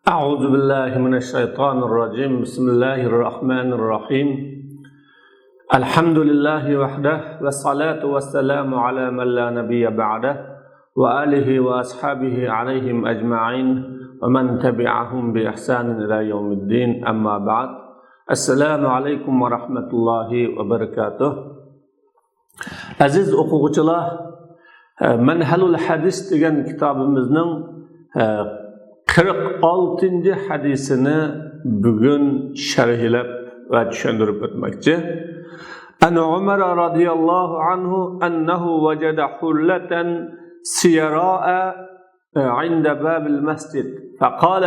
أعوذ بالله من الشيطان الرجيم بسم الله الرحمن الرحيم الحمد لله وحده والصلاة والسلام على من لا نبي بعده وآله وأصحابه عليهم أجمعين ومن تبعهم بإحسان إلى يوم الدين أما بعد السلام عليكم ورحمة الله وبركاته Aziz o'quvchilar, Manhalul Hadis degan kitobimizning 46. hadisini bugun sharhlab va tushuntirib o'tmoqchi. An Umar radhiyallohu anhu annahu wajada hullatan siyara'a 'inda babil masjid فقال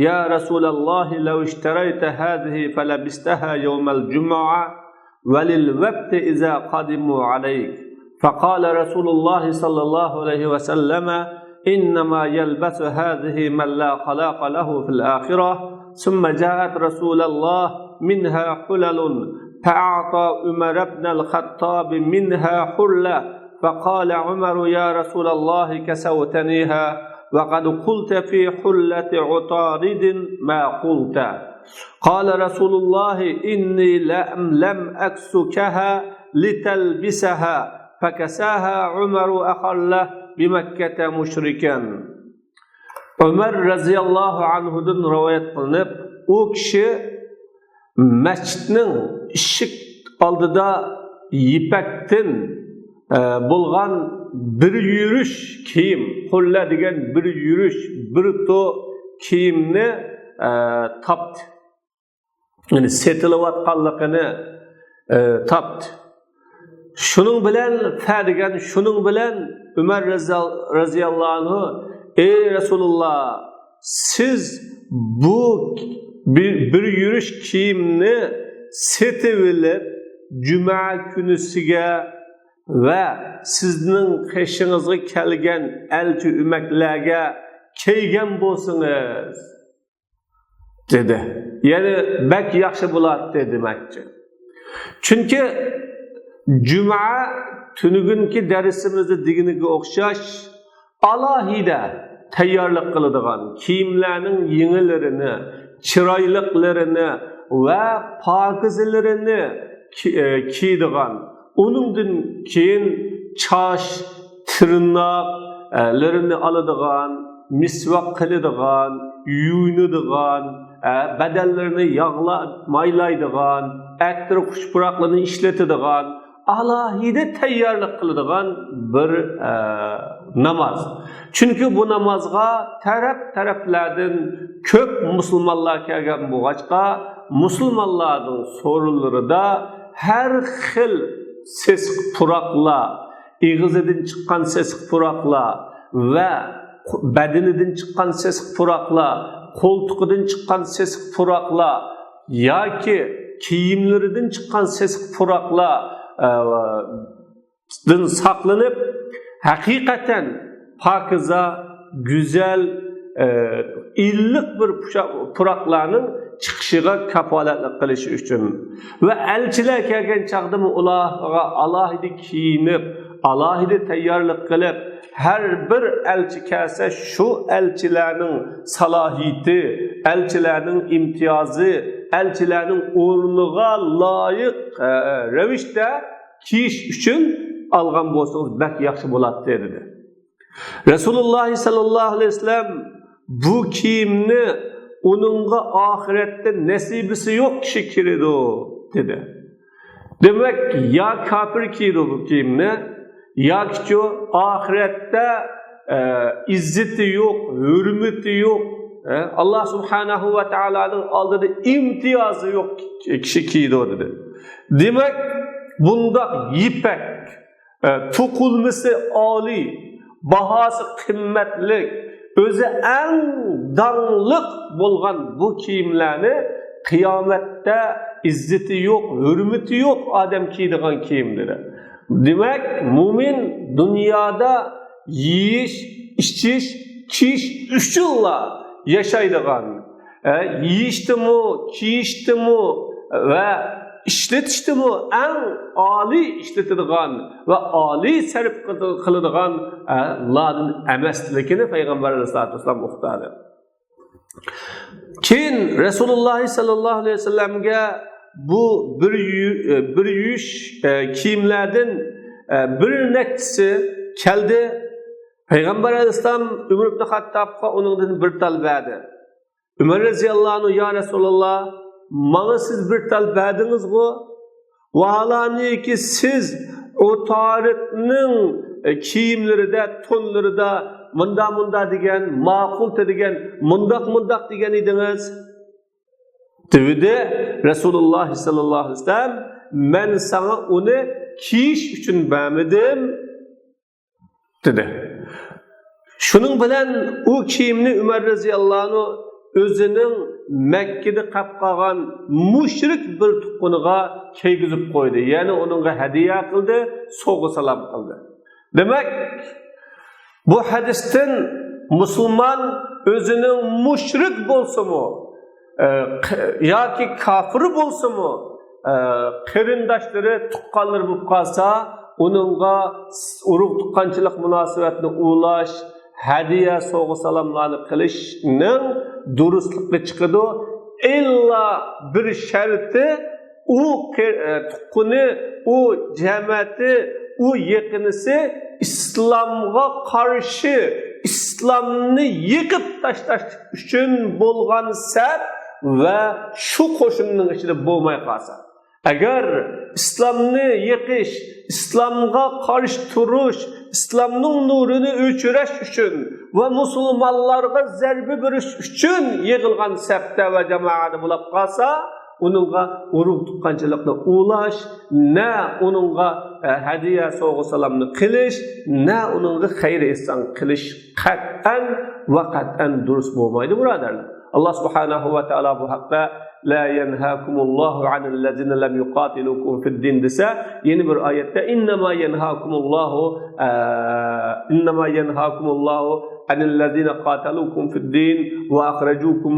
يا رسول الله لو اشتريت هذه فلبستها يوم الجمعة وللوقت إذا قدموا عليك فقال رسول الله صلى الله عليه وسلم إنما يلبس هذه من لا خلاق له في الآخرة ثم جاءت رسول الله منها حلل فأعطى عمر بن الخطاب منها حلة فقال عمر يا رسول الله كسوتنيها وقد قلت في حلة عطارد ما قلت قال رسول الله إني لم أكسكها لتلبسها فكساها عمر أخله بمكة مشركا Umar raziyallohu anhudan rivoyat qilinib, u kishi masjidning eshik oldida yipakdan bo'lgan bir yurish kiyim, hulla degan bir yurish, bir to kiyimni topdi. Yani setilayotganligini topdi. Şunun bilen degan, şunun bilen Ömer raziyallohu anhu ey Resulullah, siz bu bir yürüyüş kiyimni setevilip cuma günüsüge ve sizning qishingizga kelgan elchi umaklarga kiygan bo'lsangiz dedi. Yani bak yaxshi bo'ladi demakchi. Chunki Cuma tunugunki dersimizni diginiga o'xshash alohida tayyorlik qiladigan kiyimlarning yengilarini, chiroyliklarini va pokizalarini kiydigan, uningdan keyin chosh, tirnoqlarini oladigan, misvaq qiladigan, yuyinadigan, bedenlerini maylaydigan, ettir kuşpuraklarını işletadigan, alahide tayyorlik qiladigan bir namaz. Çünkü bu namazga taraflardan ko'p musulmonlar kelgan bo'lg'achqa, musulmonlarning so'rinlarida har xil sesiq puroqlar, ig'izidan chiqqan sesiq puroqlar va badanidan chiqqan sesiq puroqlar, qo'ltiqidan chiqqan sesiq puroqlar yoki kiyimlaridan chiqqan sesiq puroqlar dan saqlanib, haqiqatan pokiza, güzel, illiq bir puroqlarning chiqishiga kafolatlik qilish uchun va elchilar kelgan chaqda ularga alohida kiyinib, alohida tayyorlik qilib, her bir elçi kelsa şu elçilerinin salohiyati, elçilerinin imtiyazı, elçilerinin o'rniga loyiq ravishda kiyish uchun olgan bo'lsangiz bak yaxshi bo'ladi dedi. Rasululloh sallallohu alayhi vasallam bu kiyimni uningga oxiratda nasibisi yo'q kishi kiradi dedi. Demak, ya kafir kiydi bu kiyimni, yoki ahirette izzeti yok, hürmeti yok. Allah subhanahu ve Taala'nın aldığı imtiyazı yok kişi kiydi o dedi. Demek bunda yipek, tokulması âli, bahası kıymetli, özü en danlık bulgan bu kiyimlerini kıyamette izzeti yok, hürmeti yok Adem kiydiğin kiyimleri. Demek mümin dünyada yiyiş, içiş, kiyiş üçünle yaşaydıgan, yiyişti mi, kiyişti mi ve işletişti mi en âli işletidigan ve âli sarf kılıdigan Allah'ın emeslilikini Peygamber Aleyhisselatü Vesselam muhtarı. Keyin Rasululloh sallallohu alayhi vasallamga bu bir yush kiyimlardan bir nechtasi keldi. Payg'ambar alayhisalom Umar ibn Xattobga uningdan bir tal berdi. Umar roziyallohu anhu ya Rasululloh, menga siz bir tal berdingiz-ku. Vahalaniki siz o Tarikning kiyimlarida, tonlarida munda degan, ma'qul degan, mundaq degan edingiz. Dedi Rasululloh sallallohu alayhi vasallam, men sana uni kiyish uchun bermadim dedi. Shuning bilan u kiyimni Umar roziyallohu anhu o'zining Makkada qolib qolgan mushrik bir tuqquniga kiygizib qo'ydi. Ya'ni uningga hadiya qildi, sovg'a salom qildi. Demak, bu hadisdan musulmon o'zining mushrik bo'lsa-mu, yoki kafir bo'lsa-mu, qarindoshlari, tuqqanlari bo'lib qolsa, uningga urug' tuqqanchilik munosabatini ulash, hadiya, sovg'a salomlarni qilishning durustligi chiqadi. Illa bir sharti u tuqquni, u jamiyati, u yaqinisi islomga qarshi, islomni yiqib tashlash uchun bo'lgan sab va shu qo'shinning ichida bo'lmay qolsa. Agar islomni yiqish, islomga qarshi turish, islomning nurini o'chirish uchun va musulmonlarga zarba berish uchun yig'ilgan sabda va jamoada bo'lib qolsa, uningga urug' tuqqanchilikni ulash, na uningga hadiya, sovg'a salomni qilish, na uningga xayr ehson qilish qat'an va qat'an durust bo'lmaydi, birodarlar. Allah subhanahu va taolo bu haqda la yanhaakumullohu anil ladzina lam yuqatilukum fid din desa, yeni bir oyatda innama yanhaakumullohu anil ladzina qatalukum fid din va akhrajukum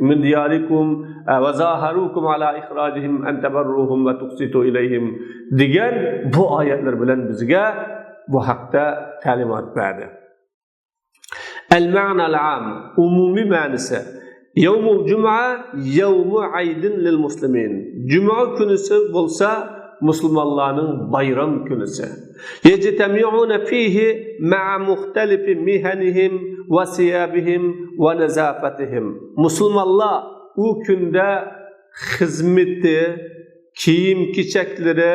min diyarikum va zaharukum ala ikhrajihim an tabarruhum va tuqsitu ilayhim degan bu oyatlar bilan bizga bu haqda ta'limot berdi. Al-ma'na al-'am, umumi ma'nisi. Yawmul jum'a yawmu 'aydin lil muslimin. Juma kunisi bo'lsa musulmonlarning bayram kunisi. Yajtami'una fihi ma'a mukhtalifi mihanihim va siyabihim va nazafatihim. Musulmonlar u kunda xizmati, kiyim-kechaklari,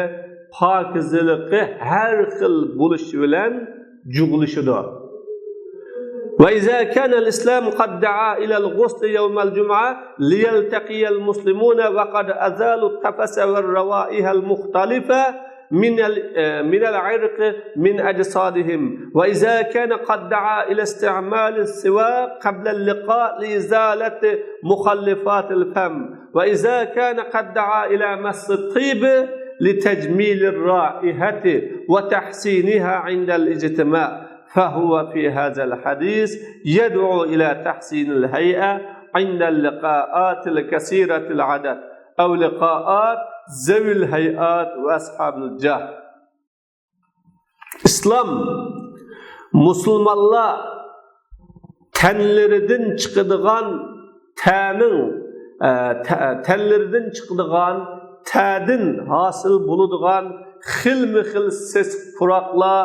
pokizaligi har xil bo'lishi bilan jug'lishidir. وإذا كان الإسلام قد دعا إلى الغسل يوم الجمعة ليلتقي المسلمون وقد أزالوا التفس والروائح المختلفة من العرق من أجسادهم، وإذا كان قد دعا إلى استعمال السواك قبل اللقاء لإزالة مخلفات الفم، وإذا كان قد دعا إلى مس الطيب لتجميل الرائحة وتحسينها عند الاجتماع، فهو في هذا الحديث يدعو إلى تحسين الهيئة عند اللقاءات الكثيرة العدد أو لقاءات ذوي الهيئات وأصحاب الجاه. İslam musulmonlar tanlaridan chiqadigan tanlaridan chiqadigan ta'din hosil bo'ladigan xilma-xil ses puroqlar,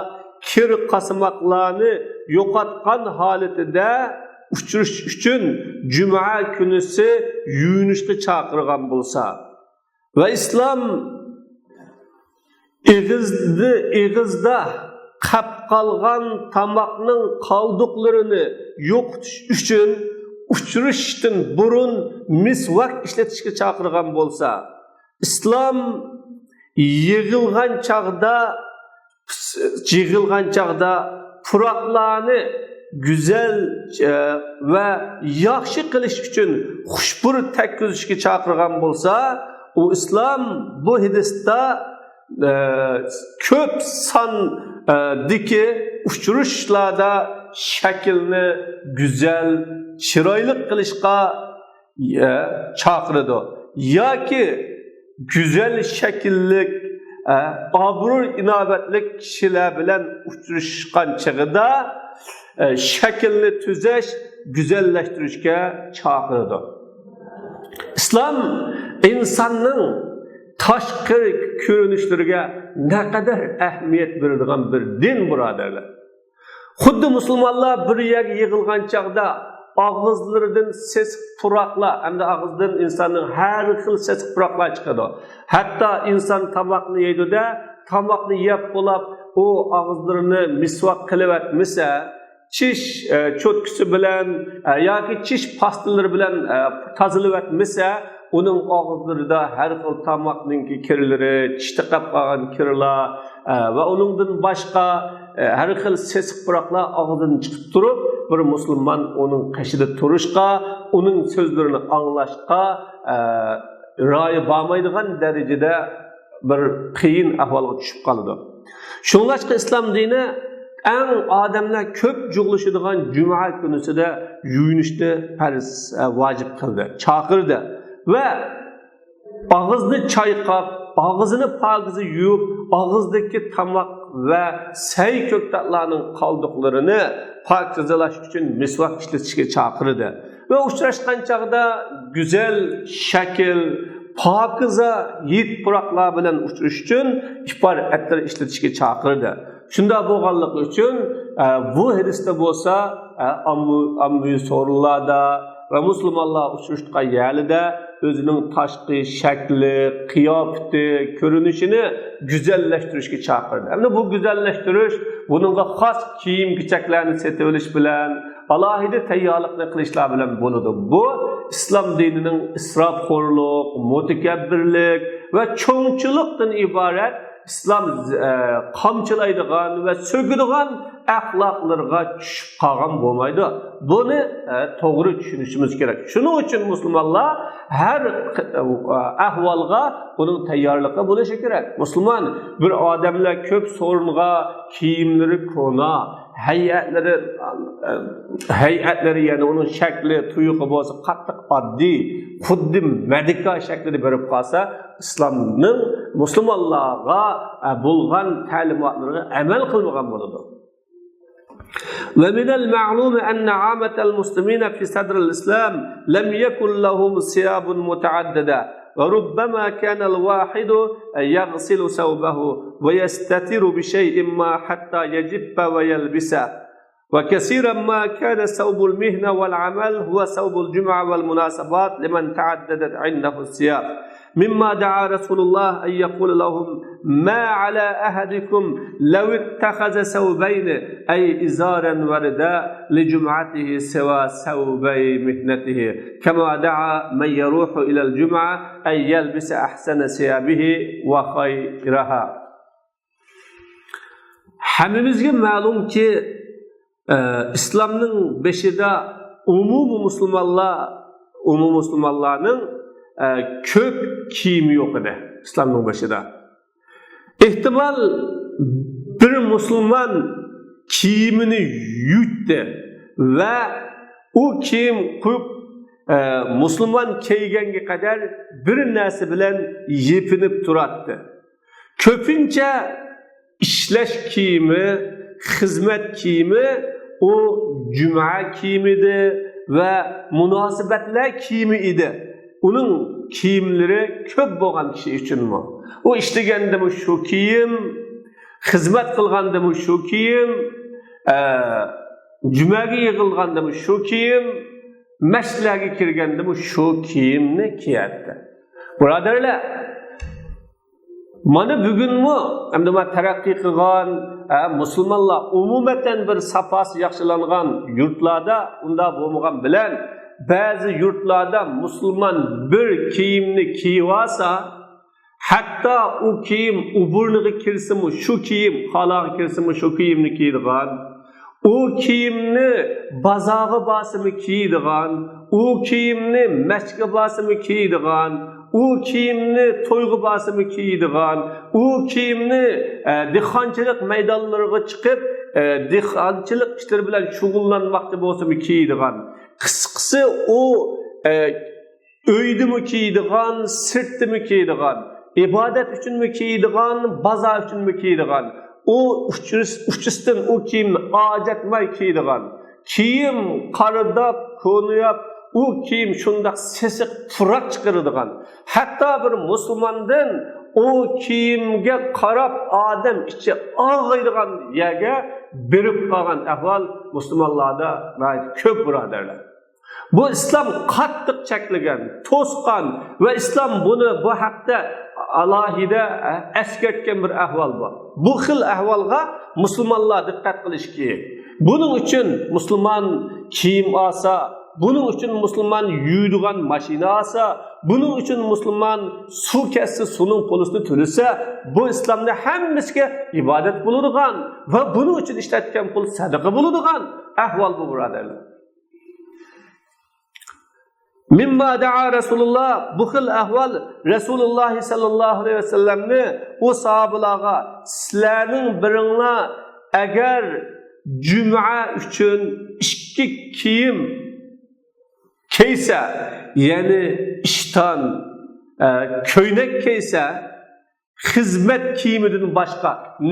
kir qasmoqlarni yo'qotgan holatida uchirish uchun juma kunisi yuvinishga chaqirgan bo'lsa va islom ig'izda qolib qolgan tomoqning qoldiqlarini yo'qotish uchun uchirishdan burun misvak ishlatishga chaqirgan bo'lsa, islom yig'ilgan chaqda puroqlarni güzel ve yaxshi qilish uchun xushbur takkizishga chaqirgan bo'lsa, u islom bu hadisda ko'p sondagi uchirishlarda shaklni güzel, chiroyli qilishga chaqirdi yoki güzel shakllik, obro' inobatlik kishilar bilan uchrashgan chog'ida shaklni tuzash, güzelleştirishga chaqirdi. İslam insonning tashqi ko'rinishlariga naqadar ahamiyat beradigan bir din, birodarlar. Xuddi musulmonlar bir yerga yig'ilgan chaqda og'izlaridan sesiq puroqlar, hamda og'izdan insonning har xil sesiq puroqlar chiqadi. Hatto inson tomoqni yeydi-da, tomoqni yeb bo'lib, u og'izlarini misvaq qilib atmasa, çiş cho'tkisi bilan yoki çiş pastalari bilan tozalab atmasa, uning og'izlarida har xil tomoqning kirlari, tishda qolib qolgan kirlar va uningdan boshqa har xil sesiq puroqlar og'zidan chiqib turib, bir musulmon uning qashida turishga, uning so'zlarini anglashga rioya bo'lmaydigan darajada bir qiyin ahvolga tushib qoladi. Shunlashqa islom dini eng odamlar ko'p jug'lashadigan juma kunisida yuyinishni farz vojib qildi, chaqirdi va og'izni chayqab, og'zini pokiza yuvib, og'izdagi tomoq va say ko'ktatlarning qoldiqlarini pokizalash uchun misvaq ishlatishga chaqirdi va uchrashgan chaqda go'zal shakl, pokiza yit puroqlar bilan uchrash uchun ifar atlar ishlatishga chaqirdi. Shunda bo'lganligi uchun bu hadisda bo'lsa, ammu so'rlarda va musulmonlar uchrashgan yerida o'zining tashqi shakli, qiyofati, ko'rinishini go'zallashtirishga chaqirdi. Endi bu go'zallashtirish buningga xos kiyim-kechaklarni setib olish bilan, alohida tayyorlikni qilishlar bilan bo'ladi. Bu islom dinining isrofxo'rlik, mutakabbirlik va cho'ngchilikdan iborat İslam qamchilaydigan va so'kadigan axloqlarga tushib qolgan bo'lmaydi. Buni to'g'ri tushunishimiz kerak. Shuning uchun musulmonlar har ahvolga uning tayyorligi bo'lishi kerak. Musulmon bir odamlar ko'p so'ringa kiyimlari ko'na, hayatlari yani onun shakli, tuyuqi bo'lsa qattiq oddiy, xuddi medika shaklida berib qolsa, islomning musulmonlarga bo'lgan ta'limotlariga amal qilmagan bo'ladi. ومن المعلوم أن عامة المسلمين في صدر الإسلام لم يكن لهم ثياب متعددة وربما كان الواحد يغسل ثوبه ويستتر بشيء ما حتى يجف ويلبسه وكثيرا ما كان ثوب المهنة والعمل هو ثوب الجمعة والمناسبات لمن تعددت عنده الثياب مما دعا رسول الله أن يقول لهم ما على أحدكم لو اتخذ ثوبين أي إزارا ورداء لجمعته سوى ثوبي مهنته كما دعا من يروح إلى الجمعة أن يلبس أحسن ثيابه وخيرها. Hamimizga ma'lumki İslamning beshida umumiy musulmonlarning ko'p kiyimi yo'q edi islomning beshida. Ehtimol bir musulmon kiyimini yutdi va u kiyim qo'yib musulmon kiyganga qadar bir narsa bilan yepinib turadi. Ko'pincha ishlash kiyimi, xizmat kiyimi o cuma kiyimiydi ve münasebetler kiyimi idi. Onun kiyimleri köp bo'lgan kishi uchunmi? O ishlagandimi shu kiyim, xizmat qilgandimi shu kiyim, jumaga yig'ilgandimi shu kiyim, masjidlarga kirgandimi shu kiyimni kiyadi. Birodarlar, mana bugunmi hamda taraqqiy qilgan musulmonlar umumatan bir safasi yaxshilangan yurtlarda unda bo'lmagan bilan ba'zi yurtlarda musulmon bir kiyimni kiyib olsa, hatto u kiyim uburniga kirsimi shu kiyim, xalaga kirsimi shu kiyimni kiydigan, u kiyimni bozorga borsimi kiydigan, u kiyimni masjidga borsimi kiydigan, u kiyimni to'yga borsimi kiydigan, u kiyimni dehqonchilik maydonlariga chiqib dehqonchilik ishlari bilan shug'ullanmoqchi bo'lsimi kiydigan. Qisqasi u uydimi kiydigan, sirtimi kiydigan, ibodat uchunmi kiydigan, bozor uchunmi kiydigan. U uchisdan u kiyimni ajatmay kiydigan. kiyim qaridab, ko'niyab, u kiyim shundoq sesiq purak chiqaradigan. Hatto bir musulmondan o kiyimga qarab odam ichi og'aydigan yerga berib qolgan ahvol musulmonlarda ko'p birodarlar. Bu islom qattiq cheklagan, to'sqan va islom buni bu haqda alohida eskartgan bir ahvol bor. Bu xil ahvolga musulmonlar diqqat qilish kerak. Buning uchun musulmon kiyim olsa, buning uchun musulmon yuydigan mashina olsa, buning uchun musulmon suv kessa suvning pulini to'lasa, bu islomda hammasiga ibodat bo'ladigan va buning uchun ishlatgan pul sadaqa bo'ladigan ahvol bu birodarlar. Mimma da'a Rasulullah, bu xil ahvol Rasululloh sallallohu alayhi vasallamni o sahobalarga sizlarning biringlar agar juma uchun ikki kiyim kiysa, ya'ni ishton ko'ynak kiysa, xizmat kiyimidan boshqa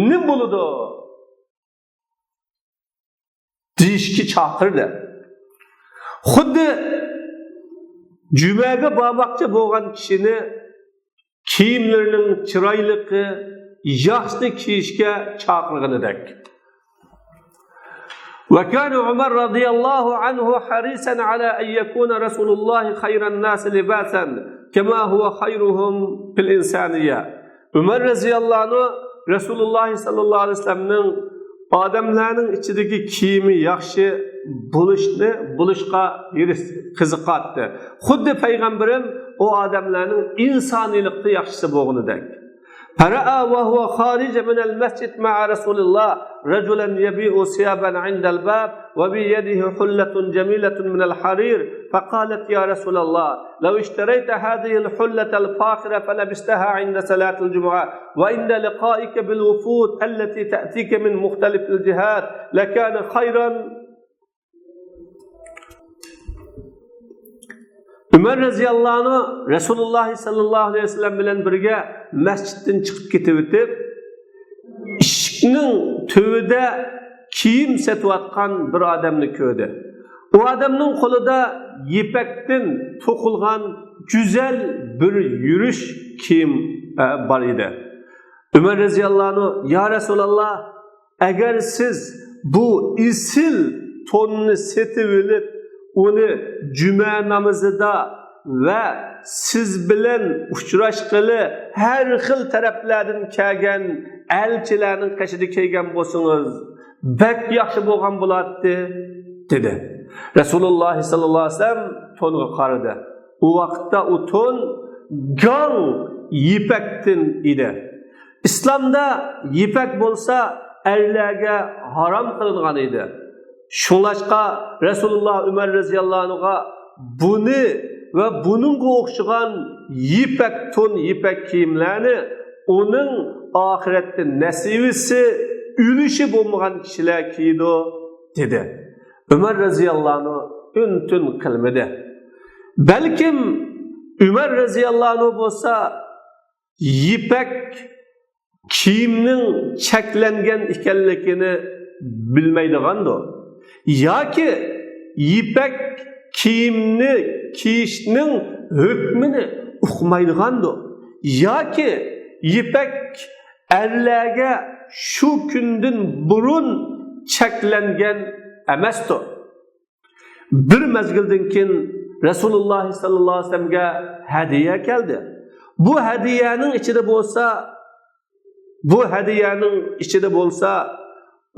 nima bo'ladi deyishga chaqirdi. Xuddi jumaga bormoqchi bo'lgan kishini kiyimlarining chiroyligi, yaxshi kiyishga chaqirganidek. وكان عمر رضي الله عنه حريصا على أن يكون رسول الله خير الناس لباسا كما هو خيرهم في الإنسانية. Umar radhiyallahu anh Rasululloh sallallohu alayhi vasallamning odamlarning ichidagi kiyimi yaxshi bo'lishga qiziqatdi. Xuddi payg'ambarim o odamlarning insoniylikda yaxshisi bo'lganidek. فرأى وهو خارج من المسجد مع رسول الله رجلا يبيع ثيابا عند الباب وبيده حلة جميلة من الحرير فقالت يا رسول الله لو اشتريت هذه الحلة الفاخرة فلبستها عند صلاة الجمعة وعند لقائك بالوفود التي تأتيك من مختلف الجهات لكان خيرا. Umar radhiyallahu anh Rasululloh sallallohu alayhi vasallam bilan birga masjiddan chiqib ketib o'tib, eshikning tubida kiyim sotayotgan bir odamni ko'rdi. O odamning qo'lida yipakdan to'qilgan go'zal bir yurish kiyim bor edi. Umar radhiyallahu anh, "Ya Rasululloh, agar siz bu isil tonni setib olib uni juma namozida va siz bilan uchrashqili har xil taraflardan kelgan elchilarning qashida kelgan bo'lsangiz, bak yaxshi bo'lgan bo'lardi" dedi. Rasululloh sallallohu alayhi vasallam to'nga qaradi. U vaqtda u to'n gang yipakdan edi. Islomda yipak bo'lsa erlarga harom qilingan edi. Şunlaşqa Rasululloh Umar radhiyallahu anhuga buni va buningga o'xshagan yipak to'n, yipak kiyimlarni uning oxiratda nasibisi, ulushi bo'lmagan kishilar kiydi dedi. Umar radhiyallahu anhu untun qilmadi. Balkim Umar radhiyallahu anhu bo'lsa yipak kiyimning cheklangan ekanligini bilmaydigandir. Yoki yipak kiyimni kiyishning hukmini uqmaydigandir. Yoki yipak erlarga shu kundan burun cheklangan emasdir. Bir mezgildan keyin Rasululloh sallallohu alayhi vasallamga hadiya keldi. Bu hadiyaning ichida bo'lsa,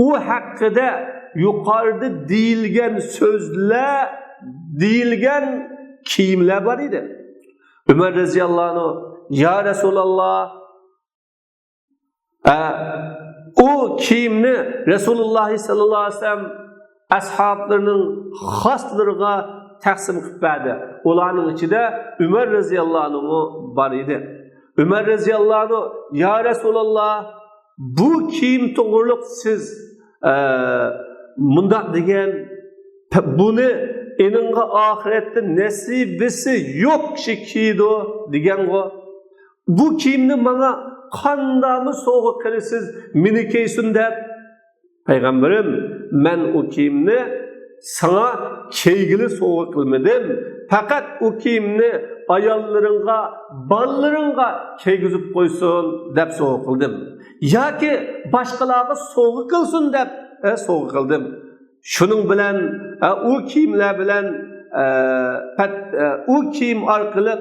u haqida yuqorida deyilgan so'zlar, deyilgan kiyimlar bor edi. Umar radhiyallahu anhu, "Ya Rasululloh, o kiyimni Rasululloh sallallohu alayhi vasallam ashablarining xoslariga taqsim qilib berdi. Ularning ichida Umar radhiyallahu anhu bor edi." Umar radhiyallahu anhu, "Ya Rasululloh, bu kiyim to'g'riliq siz mundaq degan, buni eninga oxiratda nasibisi yo'q kishi kiydi degan-ku. Bu kiyimni menga qandami sovg'a qilasiz, meni kiysin" deb. Payg'ambarim, "Men u kiyimni sana keygili soğuk kılmadım. Fakat o kiyimni ayollarınga, ballarınga keygizip koysun dep soğuk kıldım. Ya ki başkalarga soğuk kılsın dep soğuk kıldım. Şunun bilen o kiyimler bilen o kiyim arkalık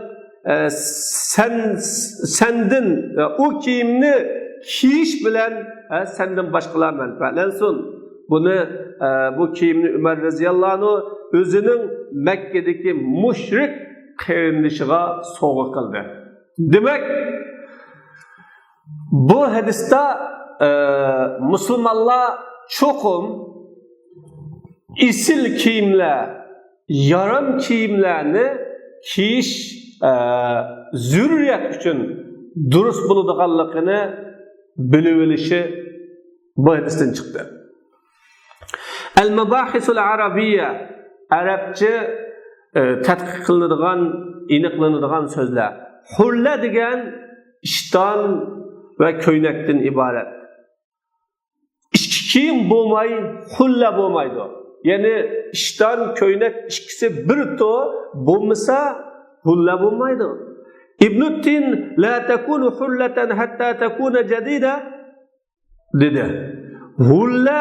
sendin o kiyimni kiyiş bilen senden başkalar menfaatlensin. Bunu bu kiyimni Ömer radıyallahu anh özünün Mekke'deki müşrik kavimdişiga soğuk kıldı. Demek bu hadiste Müslümanlar çokum isil kiyimler, yaram kiyimlerini kiyiş zürriyet için durust bulunduğunu bilivilishi bu hadisten çıktı. El-Mebahisul Arabiyya Arapça tadqiq qilinadigan, aniqlanadigan so'zlar. Hulla degan ishton va ko'ynakdan iborat. Ichki kiyim bo'lmay, hulla bo'lmaydi. Ya'ni ishton, ko'ynak ikkisi bir to bo'lmasa, hulla bo'lmaydi. İbn Tin la takunu hullatan hatta takuna jadida dedi. Hulla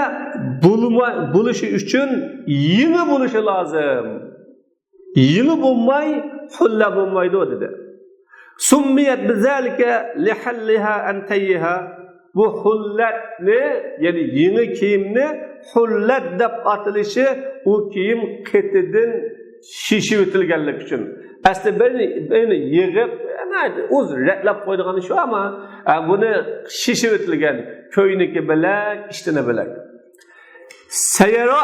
bo'lishi uchun yangi bo'lishi lozim. Yangi bo'lmay hulla bo'lmaydi dedi. Summiyat bizalika lihallaha antayha. Bu hullatni, ya'ni yangi kiyimni hullat deb atilishi u kiyim qetidan shishib o'tilganlik uchun. Aslida beni yig'ib, o'z ratlab qo'ydigani shu, ammo buni shishib o'tilgan ko'ynagi bilan, ishtini bilan. Sayara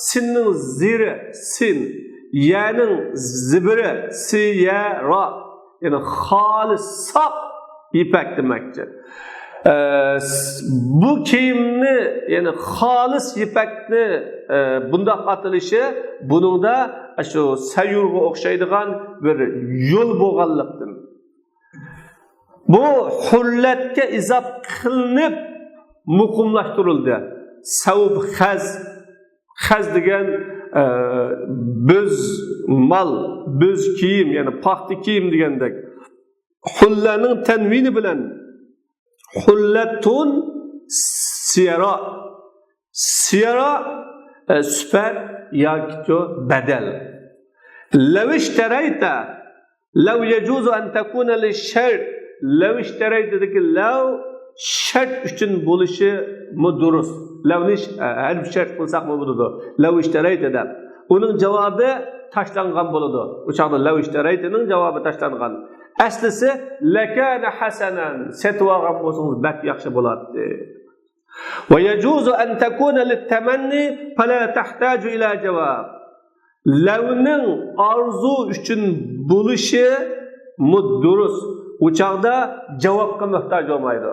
sinning ziri sin, yaning zibri siyara, ya'ni xolis saf ipak demakdir. Bu kiyimni, ya'ni xolis ipakni bunda atilishi buningda shu sayurga o'xshaydigan bir yo'l bo'lganlikdan. Bu hullatga izof qilinib muqimlashtirildi. Savb xaz degan biz mal, biz kiyim, ya'ni paxta kiyim degandek. Hullaning tanvini bilan hullatun siyara. Siyara süper yoki badal. Law ishtarayta law yajuzu an takuna lish-shart. Law ishtarayta deki law shart uchun bo'lishi mudurus. Lawni harf shart qilsak bo'ladi. Law ishtarayta deb. Uning javobi tashlangan bo'ladi. O'chaqda law ishtaraytaning javobi tashlangan. Aslisi lakana hasanan, setvagan bo'lsangiz bak yaxshi bo'ladi. Wa yajuzu an takuna lit-tamanni fala tahtaju ila javob. Lavning arzu uchun bo'lishi mudurus. O'chaqda javobga muhtoj bo'lmaydi.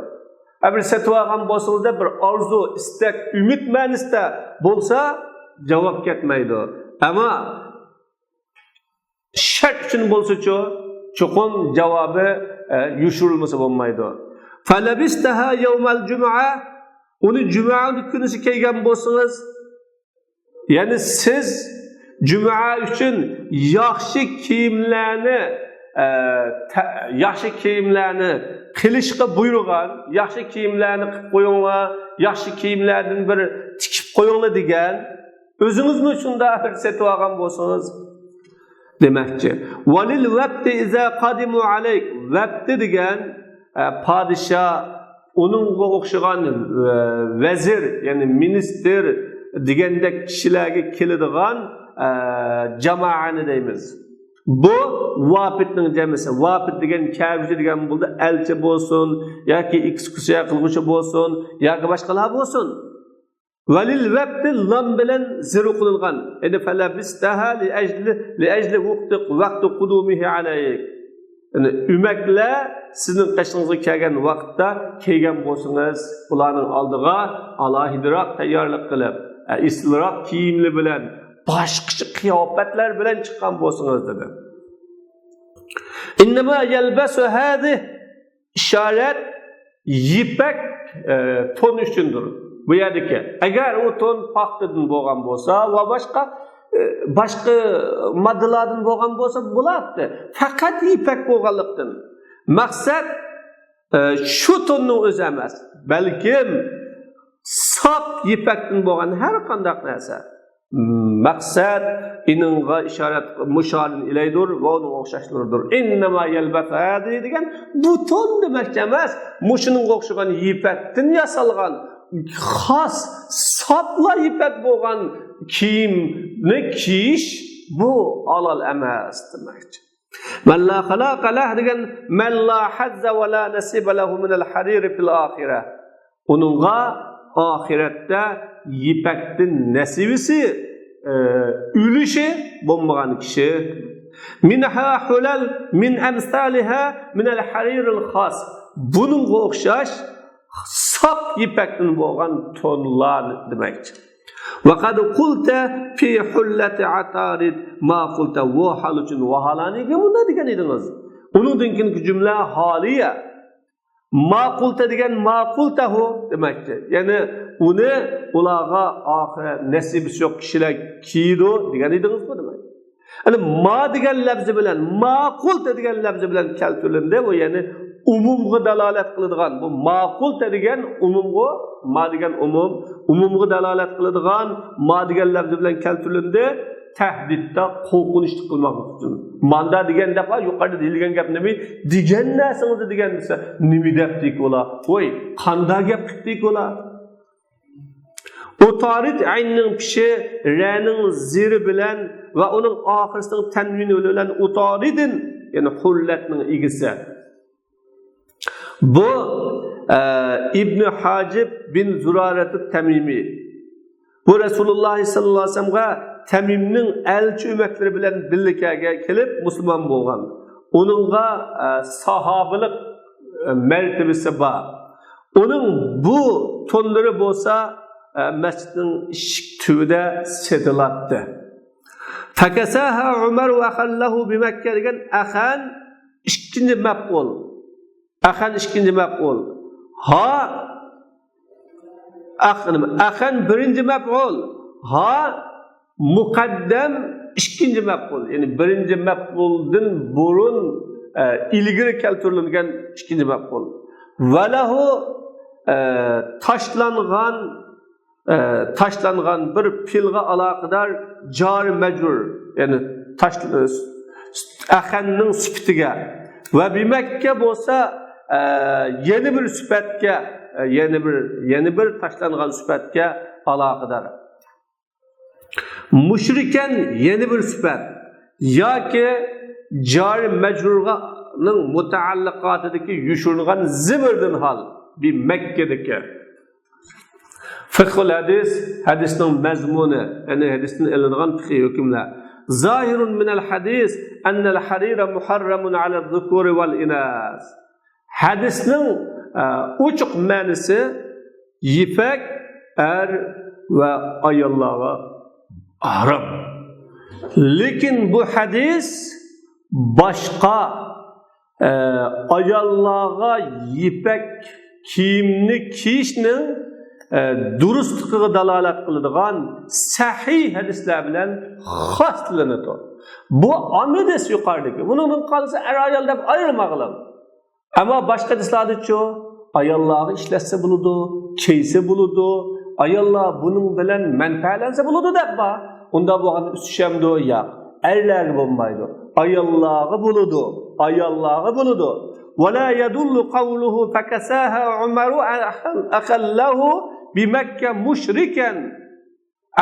Agar setvagan bo'lsangizda bir arzu, istak, umid ma'nosida bo'lsa javob ketmaydi. Ammo shart uchun bo'lsa-chi çokum cevabı yuşurulması olmaydı. Falabistaha yevmel cuma, onu cuma günüsü keygen bolsanız, yani siz cuma için yaxşı kiyimlerini qilishga buyurgan, yaxşı kiyimlerini qilib qo'yinglar, yaxşı kiyimlerden bir tikib qo'yinglar degan, o'zingizni shunda setib olgan bo'lsangiz demekçi. Valil vaqti iza qadimu alayk. Vaqti degan padişah, onunga o'xshagan vazir, yani minister degandek kishilarga keladigan jamoani deymiz. Bu vafitning jamisi. Vafit degan kavji degan bo'ldi, elchi bo'lsin yoki ekskursiya qilguvchi bo'lsin yoki boshqalar bo'lsin. Valil vaqti lam bilan ziru qilingan. Yani falabistaha li ajli vaqti qudumihi alayk. Yani ümakla sizning qashingizga kelgan vaqtda kelgan bo'lsangiz, ularning oldiga alohidroq tayyorlik qilib, isliroq kiyimli bilan, boshqa qiyofatlar bilan chiqqan bo'lsangiz dedi. Innama yalbasu hadhihi isharat yipak ton uchundir. Bu yerdeki. Eğer o ton paxtadan bo'lgan bo'lsa va boshqa moddalardan bo'lgan bo'lsa bo'ladi. Faqat ipak bo'lganlikdan. Maqsad shu tonning o'zi emas, balkim sop ipakdan bo'lgan har qanday narsa. Maqsad iningga ishorat mushorin ilaydur va uning o'xshashlaridir. Innama yalbafadi degan bu ton demak emas, mushuning o'xshagan ipakdan yasalgan xos sopla ipak bo'lgan kiyimni kiyish bu halol emas demakdir. Man la xalaqa lahu degan man la hazza va la nasiba lahu min al-harir fil akhirah. Uningga oxiratda ipakdan nasibisi ülüşü bo'lmagan kishi minha hulal min amsalha min al-hariril khas. Buningga o'xshash sop ipakdan bo'lgan tonlar demakdir. Va qad qulta fi hullati atarid ma qulta wa hal uchun vahalaniga bunda degan edingiz. Uningdan keyingi jumla holiya. Maqulta degan maqultahu demakdir. Ya'ni uni ularga oxirat nasibisi yo'q kishilar kiydi degan edingiz bu demak. Ana ma degan lafzi bilan maqulta degan lafzi bilan keltirildi bu ya'ni umumga dalolat qiladigan bu maqulta degan umumga ma degan umumga dalolat qiladigan ma degan lafzi bilan keltirildi. Tahdidda qo'rqinchli qilmoq uchun. Manda degan dafa yuqorida deyilgan gap nima? Degan narsangizni degan desa, nima debdik ular? Voy, qanday gap qildik ular? Utarid aynning pishi raning ziri bilan va uning oxirisining tanvini bilan utaridin, ya'ni hullatning egisi. Bu İbn Hacib bin Zurarat at-Tamimi. Bu Rasululloh sallallohu alayhi vasallamga Tamimning elchi ümetlari bilan birlikka kelib musulmon bo'lgan. Uningga sahobilik martabasi bor. Uning bu tonlari bo'lsa masjidning ishik tubida setilatdi. Fakasaha Umar va khallahu bi Makka degan axan ikkinchi maf'ul. Axan ikkinchi maf'ul. Ha axan birinchi maf'ul. Ha muqaddam ikkinchi maf'ul. Ya'ni birinchi maf'uldan burun ilgari keltirilgan ikkinchi maf'ul. Valahu tashlangan bir filga aloqador jar majrur, ya'ni axanning sifatiga va bi Makka bo'lsa yana bir sifatga, yana bir tashlangan sifatga aloqador. Mushrikan yeni bir sifat yoki jar majrurning mutaalliqatidagi yushurgan zimirdan hal bir Makkadagi fiqhul hadisning mazmuni, ya'ni hadisdan ilingan fiqh hukmlar. Zahirun min al-hadis anna al-harira muharramun ala az-zukur wal inas. Hadisning ochiq ma'nosi ipak va ayollarga haram. Lekin bu hadis başka ayollarga ipak kiyimni kiyishning durustligiga dalolat qiladigan sahih hadislar bilan xoslanadi. Bu anides yuqoridagi. Bunun qolsa ayol deb ayirmag'lam. Ammo boshqa hadislarda-chi ayollarga ishlatsa bo'ladi, kiysa bo'ladi. Ayollar bunun bilan manfaatlansa bo'ladi deb bor. Unda bo'lgan üstüşemdi yo'q. Erlarga bo'lmaydi. Ayollarga bo'ladi. Va la yadullu qawluhu fakasaha Umaru akhallahu bi Makka mushrikan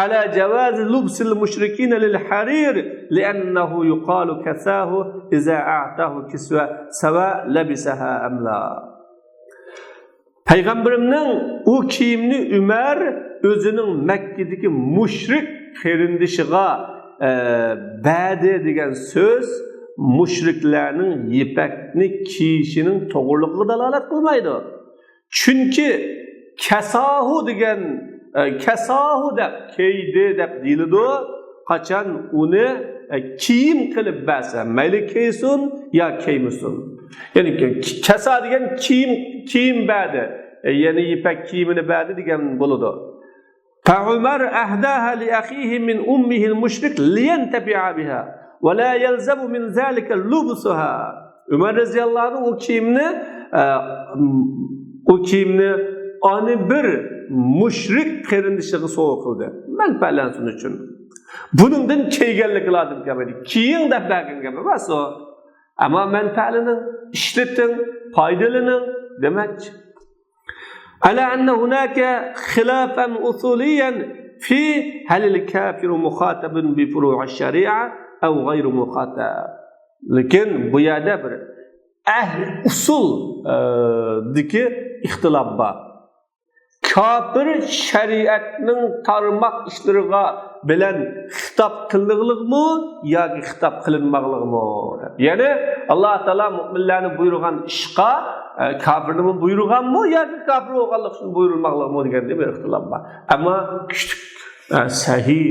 ala jawaz lubsil mushrikin lil harir li'annahu yuqalu kasahu idza a'tahu kiswa sawa labisaha am la. Peygamberimning o kiyimni Umar o'zining Makkadagi mushrik qarindishiga ba'di degan so'z mushriklarning ipakni kiyishining to'g'riligiga dalolat qilmaydi. Chunki kasahu degan kasahu deb kiydi deb deyiladi. Qachon uni kiyim qilib basa, mayli kiysin yo kiymasin. Ya'ni kasa degan kiyim ba'di. yani ipek kiyimini bədi digən buludu. فَعُمَرْ أَهْدَاهَا لِأَخِيهِ مِنْ أُمِّهِ الْمُشْرِكِ لِيَنْتَبِعَ بِهَا وَلَا يَلْزَمُ مِنْ ذَلِكَ لُبْسُهَا. Ömer radıyallahu anh o kiyimni ani bir müşrik qerindişigi soğuk qildi. Manfaatlansin uchun. Buningdan kiyganlik lazım gapedi. Kiyin deb bergan gap emas o. Ama manfaatlaning, ishlating, foydalaning demakchi. Ala anna hunaka khilafan usuliyan fi hal al-kafir mukhatabun bi furu' ash-shari'a aw ghayr mukhatab. Lekin bu yerda bir usul diki ixtilof bor. Kafir şeriatning tarmoq ishlariga bilan xitob qilinliqmi yoki xitob qilinmaganligimi? Ya'ni Alloh taolo mu'minlarni buyurgan ishqa kafirni buyurganmi yoki kafir bo'lganlik uchun buyurilmaganligimi deganda bir ixtilof bor. Ammo kuchli sahih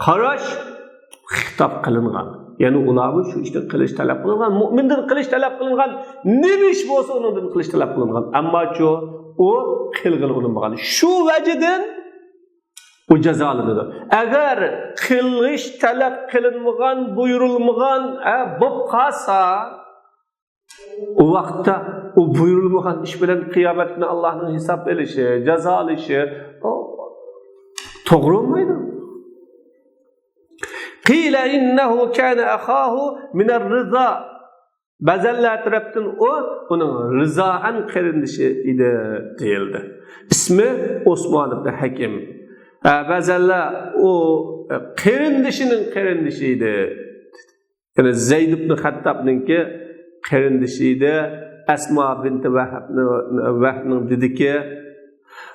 qarash xitob qilingan. Yani ularni shu ishni qilish talab qilingan, mu'mindan qilish talab qilingan, nima ish bo'lsa undan qilish talab qilingan. Ammo o qilg'ilg'ilmagan. Shu vajidan o jazolanadi. Agar qilish talab qilinmagan, buyurilmagan bo'lib qolsa, o vaqtda o buyurilmagan ish bilan qiyomat kuni Allohning hisob berishi, jazolashi to'g'ri bo'lmaydi. قيل إنه كان أخاه من الرضا. Bazallar tarafdan onun Rıza'an qarindişi idi deyildi. İsmi Osman ibn Hakim. Bazallar o qarindişi idi. Yani Zeyd ibn Xattab'ninki qarindişi idi. Asma binti Vahb'ning dediki,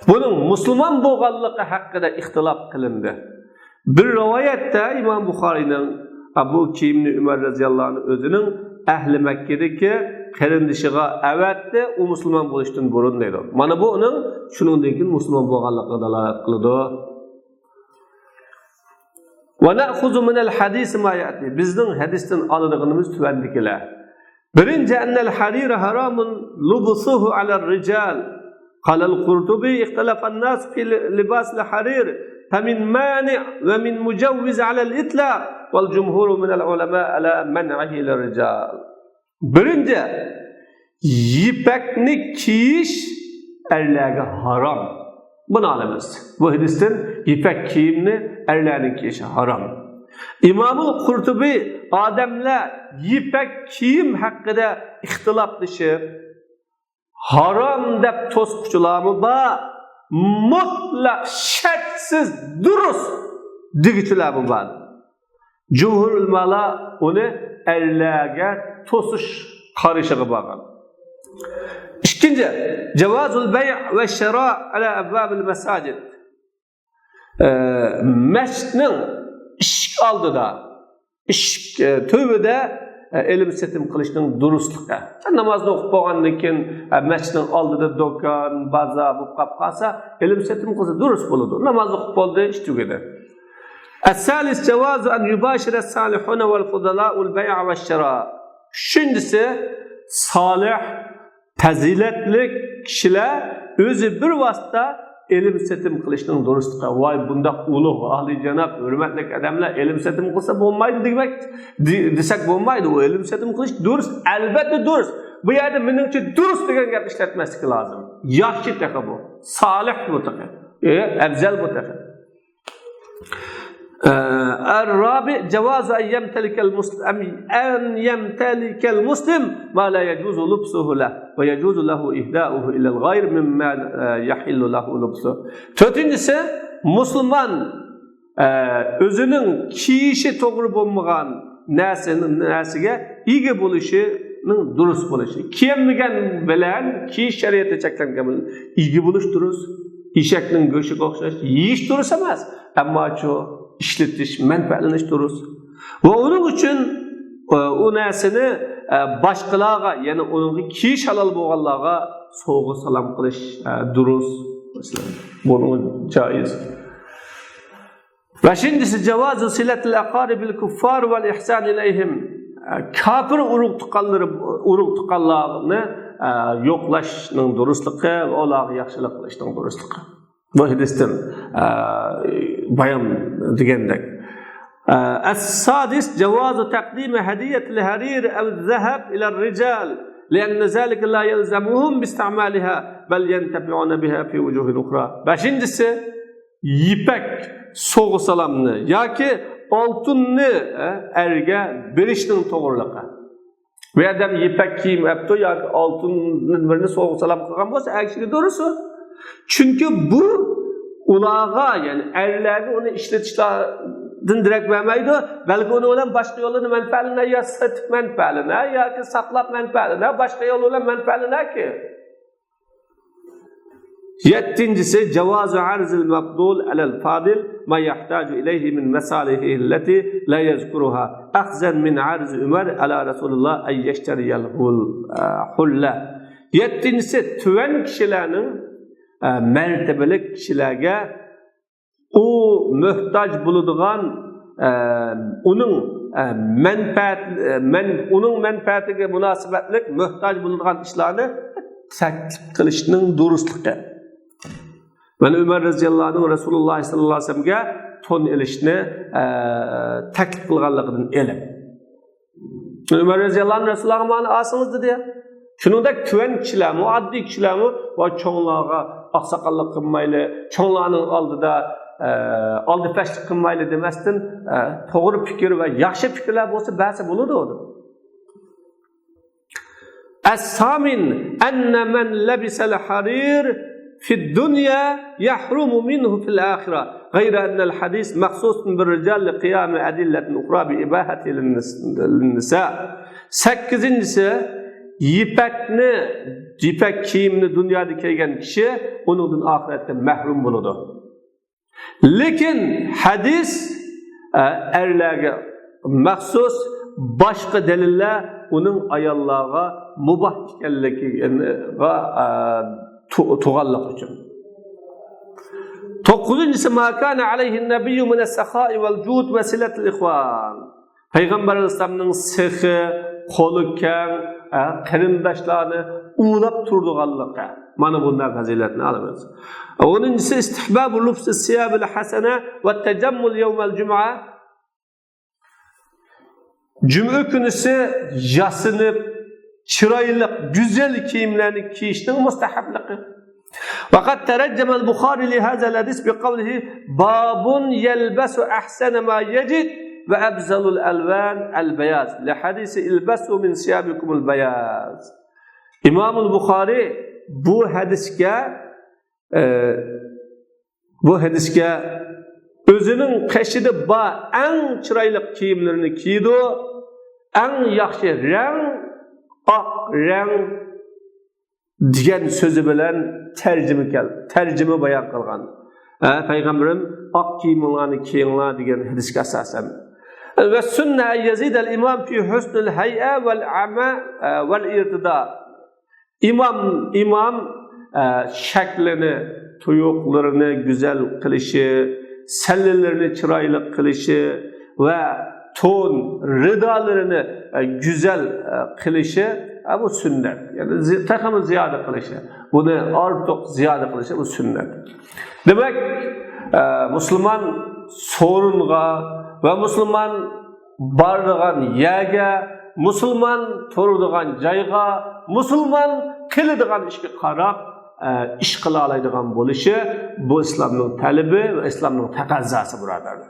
bunun Müslüman bo'lganligi haqida ixtilof qilindi. Bir rivayette İmam Buxariyning Abu Kiyimni Umar radhiyallohu anh o'zining ahli Makkedagi qarindishiga avatdi, u musulmon bo'lishdan burun deydi. Mana bu uning shuningdan keyin musulmon bo'lganligiga dalolat qiladi. Va na'khudhu min al-hadis ma ya'ti. Bizning hadisdan oladiganimiz tuvandikilar. Birinchi annal harir haramun lubsuhu ala ar-rijal. Qala al-Qurtubi ikhtalafa an-nas fi libas al-harir. فمن مانع ومن مجوز على الإطلاق والجمهور من العلماء على منعه للرجال. Birinci, yipekni kiyiş erlerge haram. Bunu alamaz. Bu hadisten yipek kiyimni erlerinin kiyişi haram. İmam-ı Kurtubi adamlar yipek kiyim hakkında ihtilaflaşıp haram deb to'squchilarmi bor, mutlaq şartsiz durust degichilar bor. Jumhur ulamalar uni erlarga to'sish qarashiga bo'lgan. İkinci, cevazul bay' ve shira' ala abwabil masajid. Mescidning eshik oldida, eshik tövbida ilim setim qilishning durustligi. Namozni o'qib bo'lgandan keyin masjidning oldida do'kon, bozor bo'lib qolsa, ilim setim qilsa durust bo'ladi. Namozni o'qib bo'ldi, ish tugadi. As-salis jawazu an yubashira as-salihuna wal-fudala wal-bay' wash-shira'. Üçüncüsü salih, faziletli kişiler özü bir vasıta ilim setim qilishning durustligiga, voy bunda ulug' ahli janob hurmatli odamlar ilim setim qilsa bo'lmaydi demak desak bo'lmaydi. O ilim setim qilish durust, albatta durust. Bu yerda meningcha durust degan gap ishlatmaslik lozim. Yaxshi taqa bu, solih bu taqa, afzal bu taqa. الرابع جواز أن يمتلك المسلم ما لا يجوز لبسه له ويجوز له إهداؤه إلى الغير مما يحل له لبسه. Dördüncüsü, Müslüman özünün kiyişi to'g'ri bo'lmagan narsaga ega bo'lishinin durust bo'lishi. Kiyinmagan bilan kiyish shariatda cheklangan bilan ega bo'lish durust. Eshakning go'shtiga o'xshash yeyish durust emas, ammo shu ishlatish, manfaatlanish durust. Va uning uchun u narsani boshqalarga, ya'ni uning kiyish halol bo'lganlarga sovg'a salom qilish durust. Masalan, bu joiz. Beşincisi cevazu silatil aqaribil kuffar vel ihsan ilayhim. Kafir urug' tuqqanlarni yo'qlashning durustlığı ve olarga yaxshilik qilishning durustlığı. Bu hadisdan bayon degandek. السادس جواز تقديم هدية الحرير أو الذهب إلى الرجال لأن ذلك لا يلزمهم باستعمالها بل ينتفعون بها في وجوه أخرى. Beşincisi ipek soğuk salamını yoki oltinni erga berishning to'g'riliqi. Bu adam ipek kiyim yaptı yoki oltinni birini soğuk salam qilgan bo'lsa, aksiga to'g'risi. Chunki bu ularga, ya'ni erlarga uni ishlatishlardan direkt vermeydi. Belki onu olan başka yolunu menfaaline ya satıp menfaaline ya ki saklap menfaaline başka yol olan menfaaline ki. Yettincisi cevazu arzil mabdul alel fadil ma yahtacu ileyhi min mesalihi illeti la yezkuruha akhzen min arz Ömer ala Resulullah ay yeşteriyel hulla. Yettincisi tüven kişilerinin mertebelik kişilerge o mühtaç bulunduğun onun menfaatiga münasebetlik mühtaç bulunduğun işlerini taklif kılışının durustluğu. Ben Ömer radıyallahu anh Resulullah sallallahu aleyhi ve sellem'e ton ilişini taklif kılganlıqdan elim. Ömer radıyallahu anh Resulullah'a bana asınız dedi ya. Şunundaki tüven kişiler mi, addi kişiler mi? Ve çoğunluğa aksakallık kılmayla, çoğunluğunun aldıda aldı feşlik kılmayla demezsin, doğru fikir ve yaxşı fikirler olsa belki bulurdu onu. Es-samin enne men lebisel harir fid dünya yahrumu minhu fil ahira. Gayra ennel hadis mahsusun bir rical li qiyami adilletin ukra bi ibahati lin-nisa. Sekizincisi ipek kiyimini dünyada giygan kişi onundan ahirette mahrum buludu. Lekin hadis erlerge mahsus başka deliller onun ayollarga mubah ekanligiga to'g'anliq uchun. To'qqizinchisi ma kana alayhi an-nabiyyu min as-sakhai wal jud wa silatil ikhwan. Payg'ambar alayhisolamning sehi, qo'li keng, qarindoshlarni ulab turdiganligi. Mana bunday fazilatni olamiz. O'ninchisi istihbabu lubs as-siyab al-hasana va tajammul yawm al-jum'a. Cuma günüsü yasınıp chiroyli, güzel kiyimlarni kiyishning mustahabligi. Faqat tarajjama al-Bukhari li hadha al-hadis bi qawlihi babun yalbasu ahsana ma yajid ve abzalul alvan al-bayaz. Li hadisi ilbasu min siyabikum al-bayaz. İmam Bukhari bu hadiske özünün qaşida ba en chiroyli kiyimlerini kiydi, en yaxshi rang oq rang degan so'zi bilan tarjima bayon qilgan. Payg'ambarim oq kiyimlarni kiyinglar degan hadisga asosan. Ve sünne yazid el-imam fi husnul hay'a vel ama vel irtida. İmam şeklini, tuyuqlarını güzel kılışı, sellelerini chiroyli qilishi ve ton ridalarını güzel qilishi bu sünnet. Yani takımı ziyade qilishi, bunu ortiq ziyade qilishi bu sünnet. Demek Müslüman sorunga ve Müslüman bardigan yerga, Müslüman turadigan joyga, Müslüman qiladigan ishga qarab ish qila oladigan bo'lishi bu islomning talabi va islomning taqozosi birodarlar.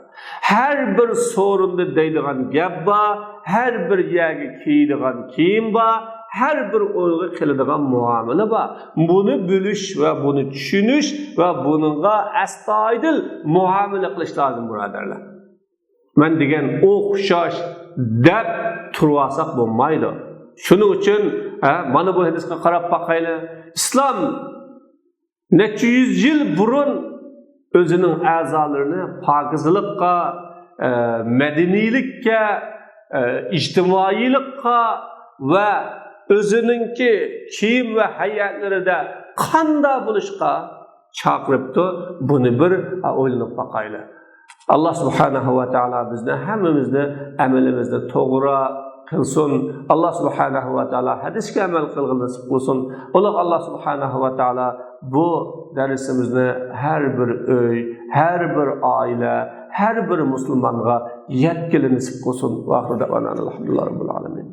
Har bir so'rinda deydigan gap bor, har bir yerga kiydigan kiyim bor, har bir o'yga qiladigan muomala bor. Buni bilish va buni tushunish va buningga astoydil muomala qilish lozim birodarlar. Men degan o'xshash deb turvasak bo'lmaydi. Shuning uchun mana bu hadisga qarab boqaylik. İslam neçe yüz yıl burun özünün azalarını pakizlikka, medenilikka, ictimailikka ve özününki kiyim ve hayatları da kanda buluşka çağırıptı. Bunu bir oylanıp bakayla. Allah subhanahu ve teala bizden hemimizni amelimizde doğru qilsin. Alloh subhanahu va taolo hadisga amal qilgan nasib qilsin. Alloh subhanahu va taolo bu darsimizni har bir uy, har bir oila, har bir musulmonga yetkazib nasib qilsin. Va oxirida alhamdulillah robbil alamin.